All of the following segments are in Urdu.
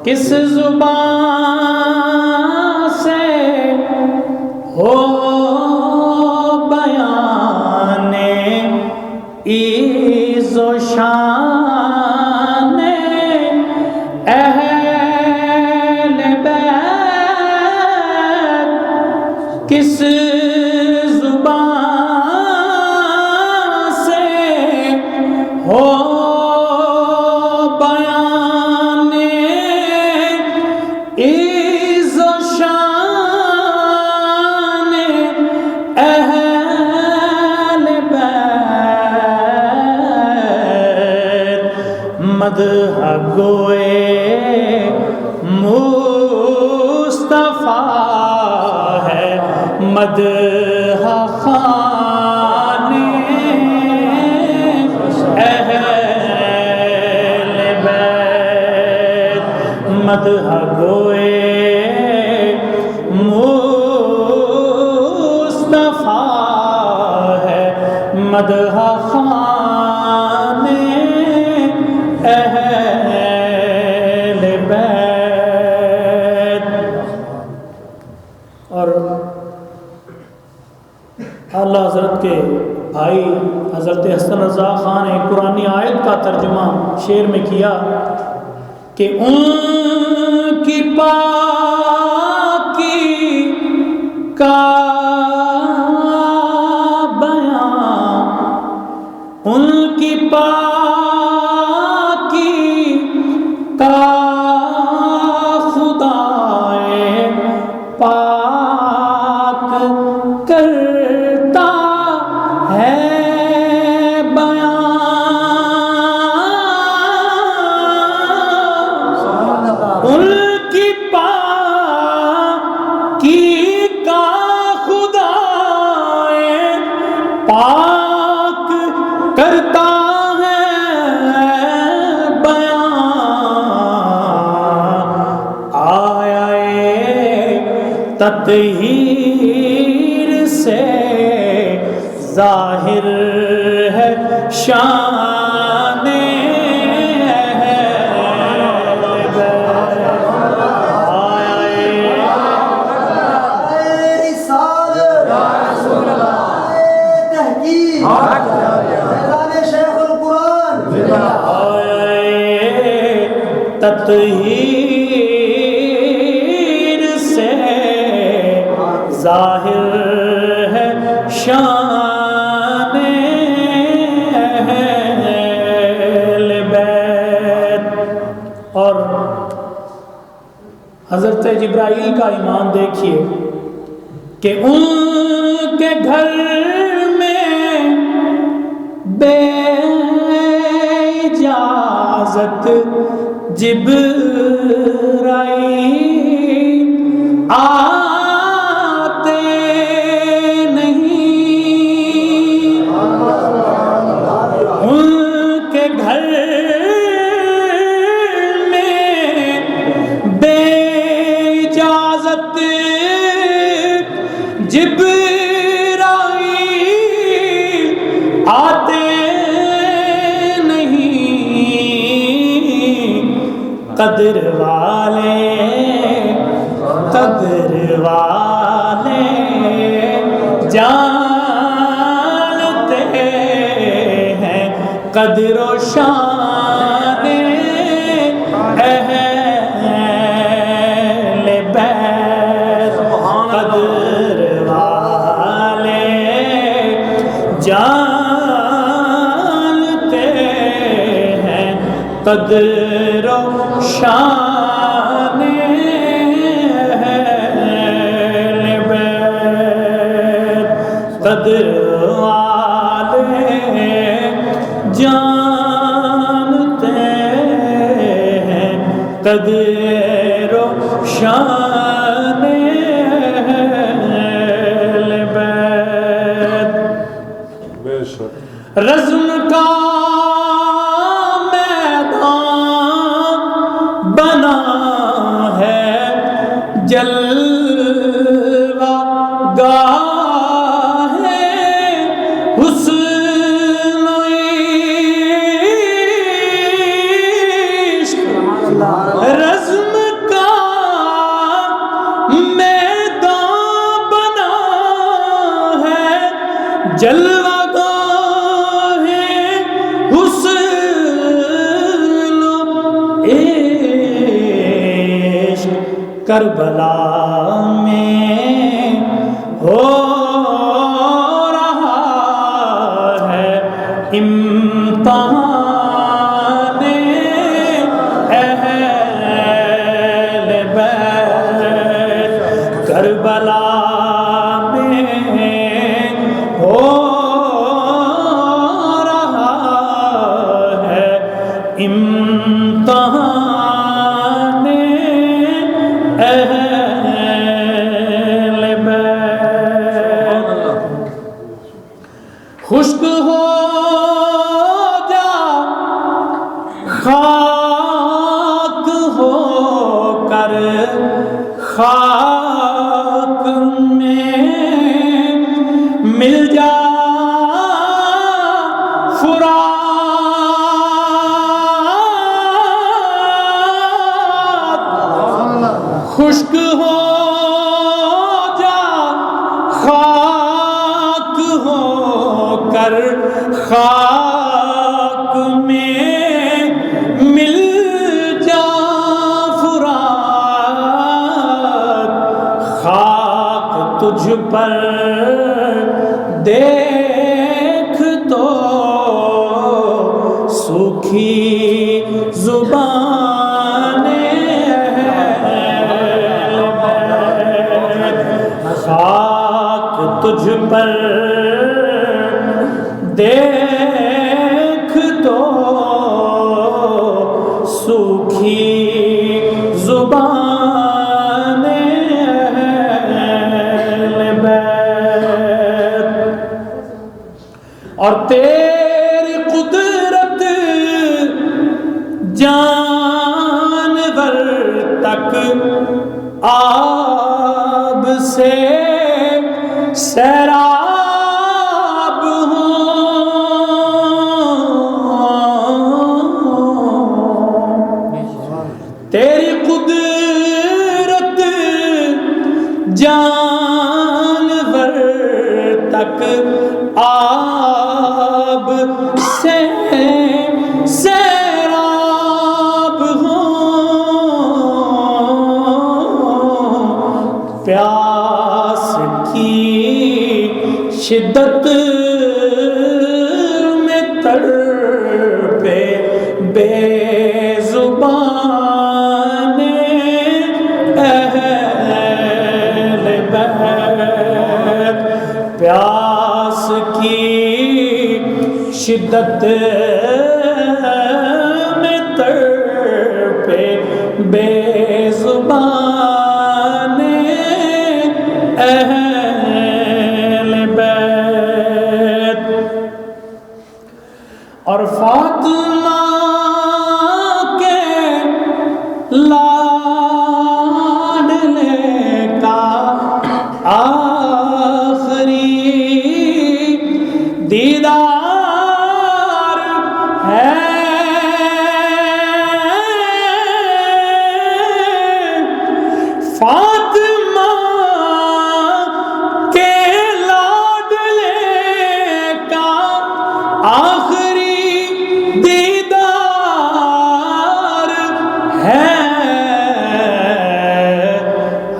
کس زبان سے ہو بیان عز و شان اہل بیت، کس زبان سے ہو مدح گوئے مصطفیٰ ہے، مدح خوان اہل بیت، مدح گوئے مصطفیٰ ہے، مدح خوان اہل بیت۔ اور اعلیٰ حضرت کے بھائی حضرت حسن رضا خان نے قرآنی آیت کا ترجمہ شعر میں کیا کہ ان کی پاکی کا بیان، ان کی کا خدائے پاک کرتا ہے بیان، ان کی پاکی کا خدائے پاک کرتا تطہیر سے ظاہر ہے شان تطہیر سے ظاہر ہے شان اہل بیت۔ اور حضرت جبرائیل کا ایمان دیکھیے کہ ان کے گھر میں بے اجازت جبرائیل آیا جبرائیل آتے نہیں، قدر والے جانتے ہیں قدر و شان اہل بیت، قدر والے جانتے ہیں قدر و شان اہل بیت، قدر والے جانتے ہیں قدر و شان اہل بیت۔ بے شک رزم کا میدان بنا ہے، جلوہ گاہ ہے، حسن و عشق۔ رزم کا میدان بنا ہے، جلوہ گاہ ہے، حسن و عشق۔ کربلا میں ہو رہا ہے امتحان اہل بیت، کربلا میں ہو رہا ہے امتحان اہل بیت۔ خشک ہو جا خاک ہو کر، خاک میں مل جا فرات، خشک ہو جا خاک ہو کر، خاک میں مل جا فرات، خاک تجھ پر دیکھ تو سوکھی زبان اہل بیت، خاک تجھ پر دیکھ تو سوکھی زبان اہل بیت۔ اور تیری قدرت جانور تک آب سے سیراب ہوں، تیری قدرت جانور تک آب سے سیراب ہوں، پیاس کی شدت میں تڑپے بے زبان اہل بیت، پیاس کی شدت میں تڑپے بے زبان اہل بیت۔ اور فاطمہ کے لاڈلے کا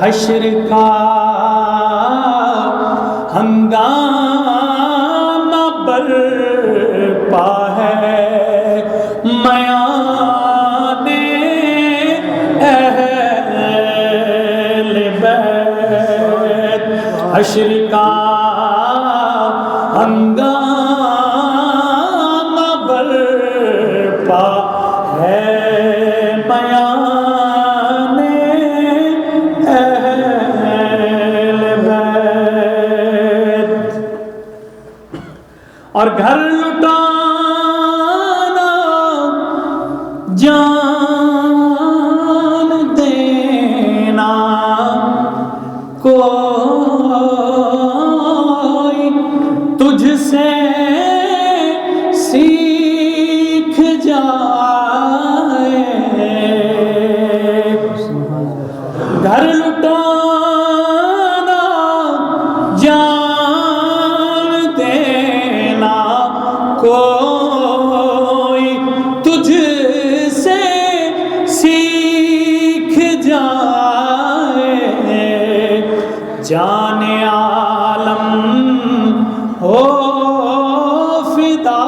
حشر کا ہنگامہ برپا ہے میان اہل بیت حشر کا ہنگامہ برپا ہے میان اہل بیت اور گھر لٹانا جان دینا کوئی تجھ سے سیکھ جائے گھر لٹانا جان دینا کوئی تجھ سے سیکھ جائے جان عالم ہو فدا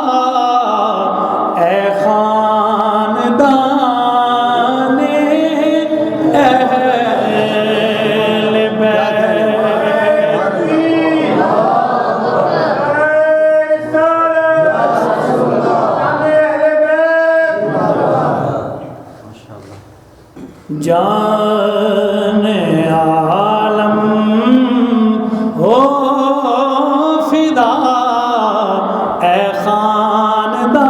اے خاندان اہل بیت جان عالم ہو فدا اے خاندان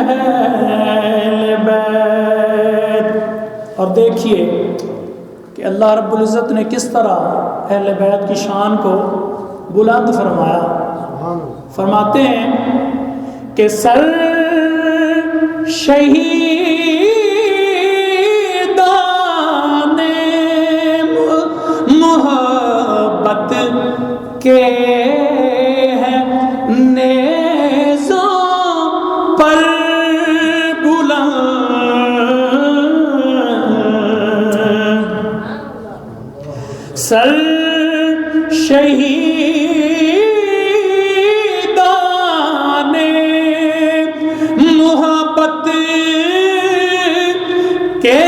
اہل بیت اور دیکھیے کہ اللہ رب العزت نے کس طرح اہل بیت کی شان کو بلند فرمایا فرماتے ہیں کہ سر شہیدان محبت کے ہیں نیزوں پر بلند سر شہیدان محبت کے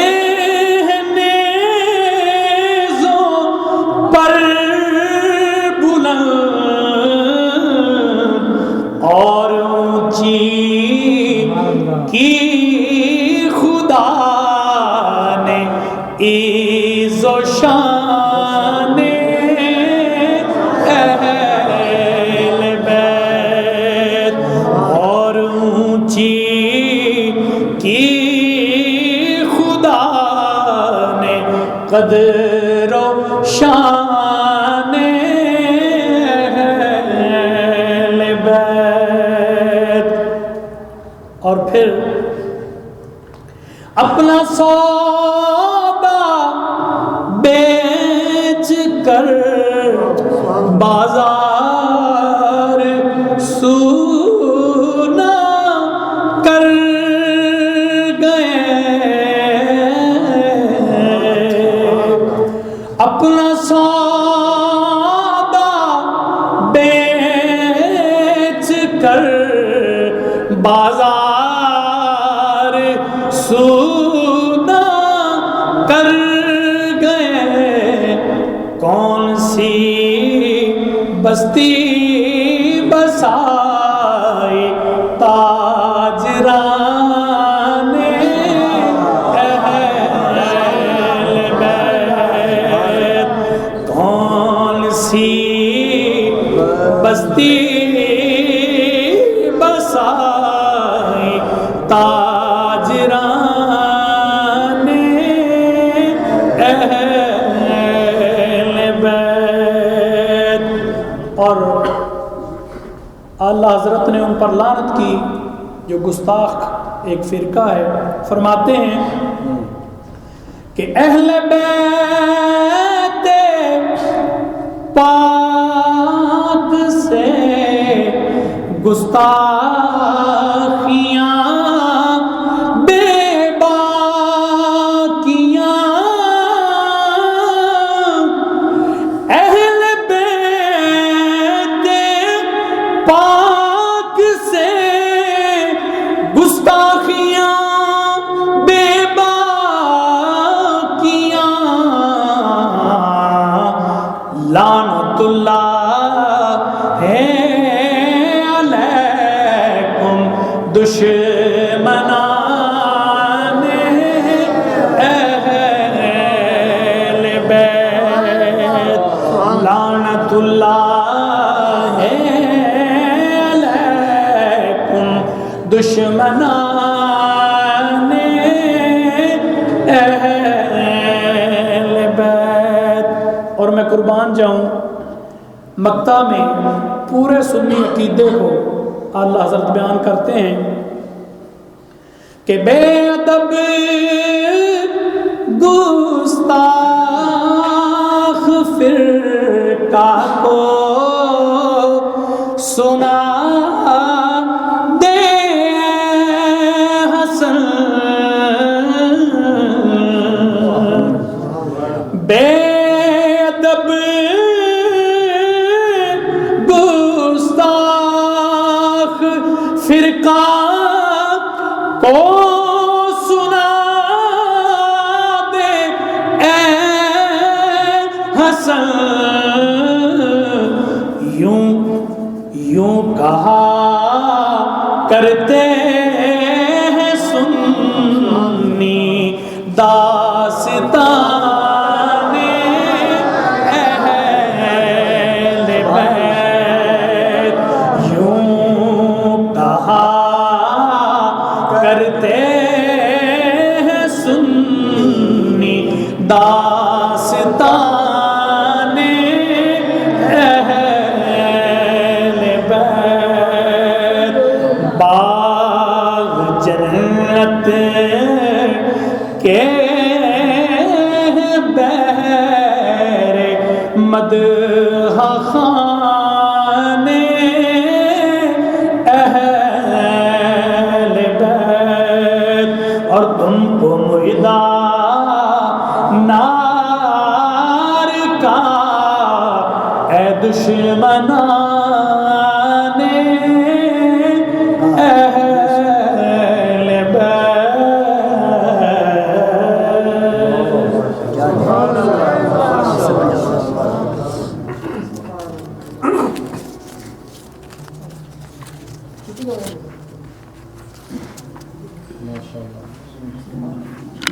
نیزوں پر بلند اور اونچی کی خدا نے عز و شان اہل بیت اور اونچی کی خدا نے قدر و شان اہل بیت اور پھر اپنا سودا بیچ کر بازار سونا کر گئے اپنا سودا بیچ کر بازار سونا کر گئے کون سی بستی بسائی تاجران اہل بیت کون سی بستی بسائی تاجران اہل بیت اور اللہ حضرت نے ان پر لعنت کی جو گستاخ ایک فرقہ ہے فرماتے ہیں کہ اہل بیت پاک سے گستاخیاں بے باکیاں لعنت اللہ ہے علیکم دشمنان اہل بیت، لعنت اللہ ہے علیکم دشمنان اہل بیت۔ اور میں قربان جاؤں، مکہ میں پورے سنی عقیدے کو اعلیٰ حضرت بیان کرتے ہیں کہ بے ادب گستاخ فرقہ کو سنا دے حسن، بے ادب گستاخ فرقہ کو سنا دے اے حسن، یوں کہا کرتے ہیں سنی داستان اہل بیت، یوں کہا کرتے ہیں سنی داستان اہل بیت، باغ جنت کے بہر مدح خانے اہل بیت، اور تم کو میدان نار کا اے دشمنان